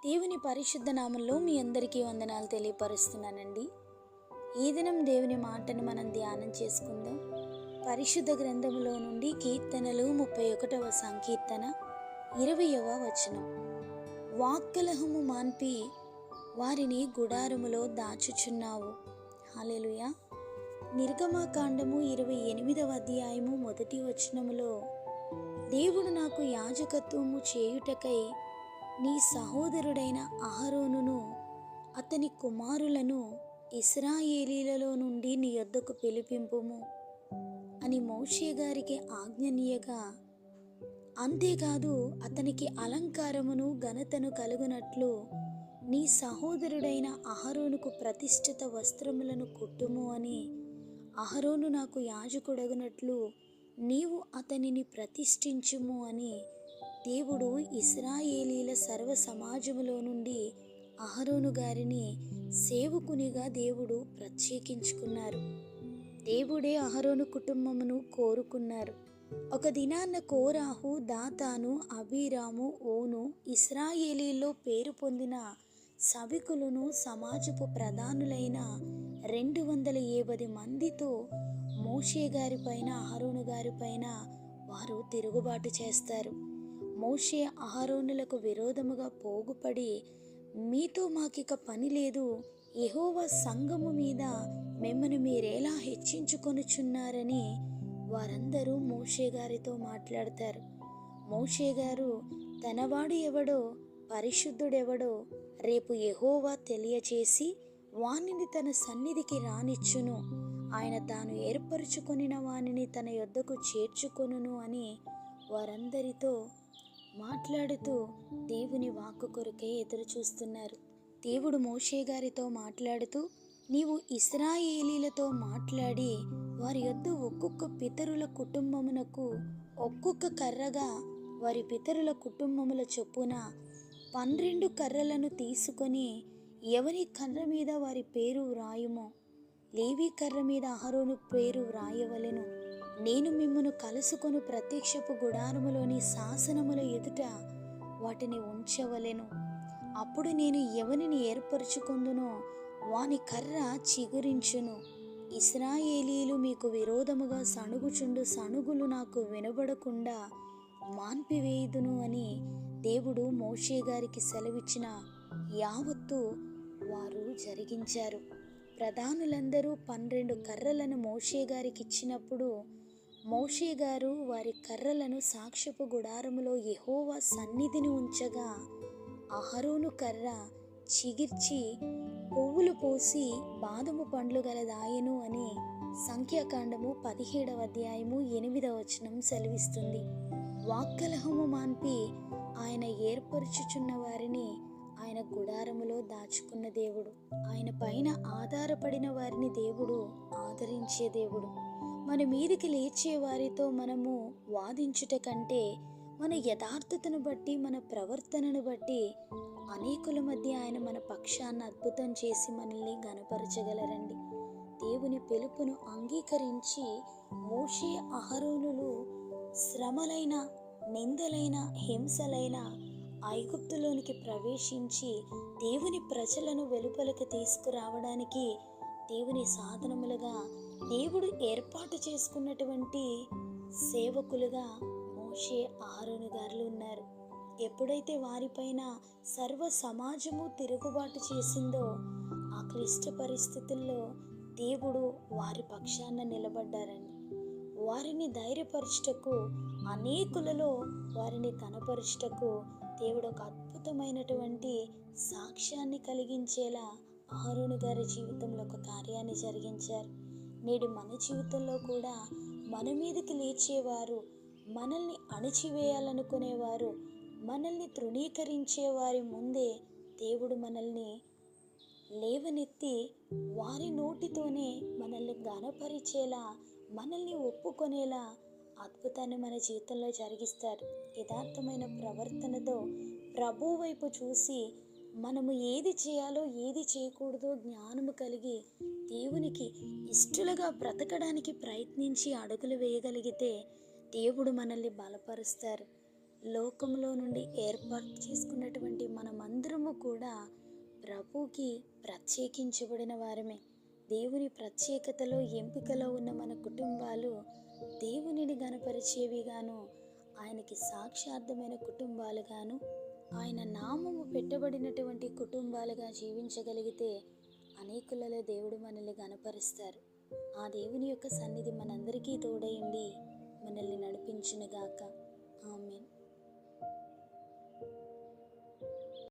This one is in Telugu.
దేవుని పరిశుద్ధ నామంలో మీ అందరికీ వందనాలు తెలియపరుస్తున్నానండి. ఈ దినం దేవుని మాటను మనం ధ్యానం చేసుకుందాం. పరిశుద్ధ గ్రంథములో నుండి కీర్తనలు 31వ సంకీర్తన 20వ వచనం. వాక్కలహము మాన్పి వారిని గుడారములో దాచుచున్నావు. హల్లెలూయా. నిర్గమకాండము 28వ అధ్యాయము 1వ వచనములో, దేవుడు నాకు యాజకత్వము చేయుటకై నీ సహోదరుడైన అహరోనును అతని కుమారులను ఇశ్రాయేలీలలో నుండి నీ యొద్దకు పిలిపింపుము అని మోషే గారికి ఆజ్ఞనీయగా, అంతేకాదు అతనికి అలంకారమును ఘనతను కలుగునట్లు నీ సహోదరుడైన అహరోనుకు ప్రతిష్ఠిత వస్త్రములను కుట్టుము అని, అహరోను నాకు యాజకుడగునట్లు నీవు అతనిని ప్రతిష్ఠించుము అని దేవుడు ఇశ్రాయేలీల సర్వ సమాజములో నుండి అహరోను గారిని సేవకునిగా దేవుడు ప్రత్యేకించుకున్నారు. దేవుడే అహరోను కుటుంబమును కోరుకున్నారు. ఒక దినాన్న కోరాహు, దాతాను, అబీరాము, ఓను ఇశ్రాయేలీలో పేరు పొందిన సభికులను సమాజపు ప్రధానులైన 250 మందితో మోషే గారిపైన అహరోను గారిపైన వారు తిరుగుబాటు చేస్తారు. మోషే అహరోనులకు విరోధముగా పోగుపడి, మీతో మాకిక పని లేదు, యెహోవా సంఘము మీద మిమ్మల్ని మీరేలా హెచ్చించుకొనుచున్నారని వారందరూ మోషే గారితో మాట్లాడతారు. మోషే గారు తనవాడు ఎవడో, పరిశుద్ధుడెవడో రేపు యెహోవా తెలియచేసి వానిని తన సన్నిధికి రానిచ్చును, ఆయన తాను ఏర్పరచుకొనిన వానిని తన యొద్దకు చేర్చుకొనును అని వారందరితో మాట్లాడుతూ దేవుని వాక్కు కొరకే ఎదురు చూస్తున్నారు. దేవుడు మోషే గారితో మాట్లాడుతూ, నీవు ఇశ్రాయేలీలతో మాట్లాడి వారి యొద్ద ఒక్కొక్క పితరుల కుటుంబమునకు ఒక్కొక్క కర్రగా వారి పితరుల కుటుంబముల చొప్పున 12 కర్రలను తీసుకొని ఎవరి కర్ర మీద వారి పేరు వ్రాయుమో, లేవి కర్ర మీద అహరోను పేరు వ్రాయవలెను. నేను మిమ్మును కలుసుకొని ప్రత్యక్షపు గుడారములోని శాసనముల ఎదుట వాటిని ఉంచవలెను. అప్పుడు నేను ఎవరిని ఏర్పరచుకొందునో వాని కర్ర చిగురించును. ఇశ్రాయేలీలు మీకు విరోధముగా సణుగుచుండు సణుగులు నాకు వినబడకుండా మాన్పివేయుదును అని దేవుడు మోషే గారికి సెలవిచ్చిన యావత్తు వారు జరిగించారు. ప్రధానులందరూ 12 కర్రలను మోషే గారికి ఇచ్చినప్పుడు మోషే గారు వారి కర్రలను సాక్ష్యపు గుడారములో యెహోవా సన్నిధిని ఉంచగా, అహరోను కర్ర చిగిర్చి పువ్వులు పోసి బాదము పండ్లు గలదాయెను అని సంఖ్యాకాండము 17వ అధ్యాయము 8వ వచనం సెలవిస్తుంది. వాక్కలహము మాన్పి ఆయన ఏర్పరచుచున్న వారిని ఆయన గుడారములో దాచుకున్న దేవుడు. ఆయన పైన ఆధారపడిన వారిని దేవుడు ఆదరించే దేవుడు. మన మీదికి లేచే వారితో మనము వాదించుట కంటే మన యథార్థతను బట్టి, మన ప్రవర్తనను బట్టి అనేకుల మధ్య ఆయన మన పక్షాన్ని అద్భుతం చేసి మనల్ని గణపరచగలరండి. దేవుని పిలుపును అంగీకరించి మోషే అహరోనులు శ్రమలైన, నిందలైన, హింసలైన ఐగుప్తులోనికి ప్రవేశించి దేవుని ప్రజలను వెలుపలికి తీసుకురావడానికి దేవుని సాధనములుగా దేవుడు ఏర్పాటు చేసుకున్నటువంటి సేవకులుగా మోషే అహరోను గారులు ఉన్నారు. ఎప్పుడైతే వారిపైన సర్వ సమాజము తిరుగుబాటు చేసిందో ఆ క్లిష్ట పరిస్థితుల్లో దేవుడు వారి పక్షాన నిలబడ్డారండి. వారిని ధైర్యపరచుటకు, అనేకులలో వారిని కనపరచుటకు దేవుడు ఒక అద్భుతమైనటువంటి సాక్ష్యాన్ని కలిగించేలా అహరోను గారి జీవితంలో ఒక కార్యాన్ని జరిగించారు. నేడు మన జీవితంలో కూడా మన మీదకి లేచేవారు, మనల్ని అణిచివేయాలనుకునేవారు, మనల్ని తృణీకరించే వారి ముందే దేవుడు మనల్ని లేవనెత్తి వారి నోటితోనే మనల్ని ఘనపరిచేలా, మనల్ని ఒప్పుకొనేలా అద్భుతాన్ని మన జీవితంలో జరిగిస్తారు. యథార్థమైన ప్రవర్తనతో ప్రభు వైపు చూసి మనము ఏది చేయాలో ఏది చేయకూడదో జ్ఞానము కలిగి దేవునికి ఇష్టలుగా బ్రతకడానికి ప్రయత్నించి అడుగులు వేయగలిగితే దేవుడు మనల్ని బలపరుస్తారు. లోకంలో నుండి ఏర్పాటు చేసుకున్నటువంటి మనమందరము కూడా ప్రభువుకి ప్రత్యేకించబడిన వారమే. దేవుని ప్రత్యేకతలో ఎంపికలో ఉన్న మన కుటుంబాలు దేవునిని గణపరిచేవిగాను, ఆయనకి సాక్షార్థమైన కుటుంబాలుగాను, ఆయన నామము పెట్టబడినటువంటి కుటుంబాలుగా జీవించగలిగితే అనేకులలో దేవుడు మనల్ని గణపరుస్తారు. ఆ దేవుని యొక్క సన్నిధి మనందరికీ తోడైండి మనల్ని నడిపించునుగాక. ఆమేన్.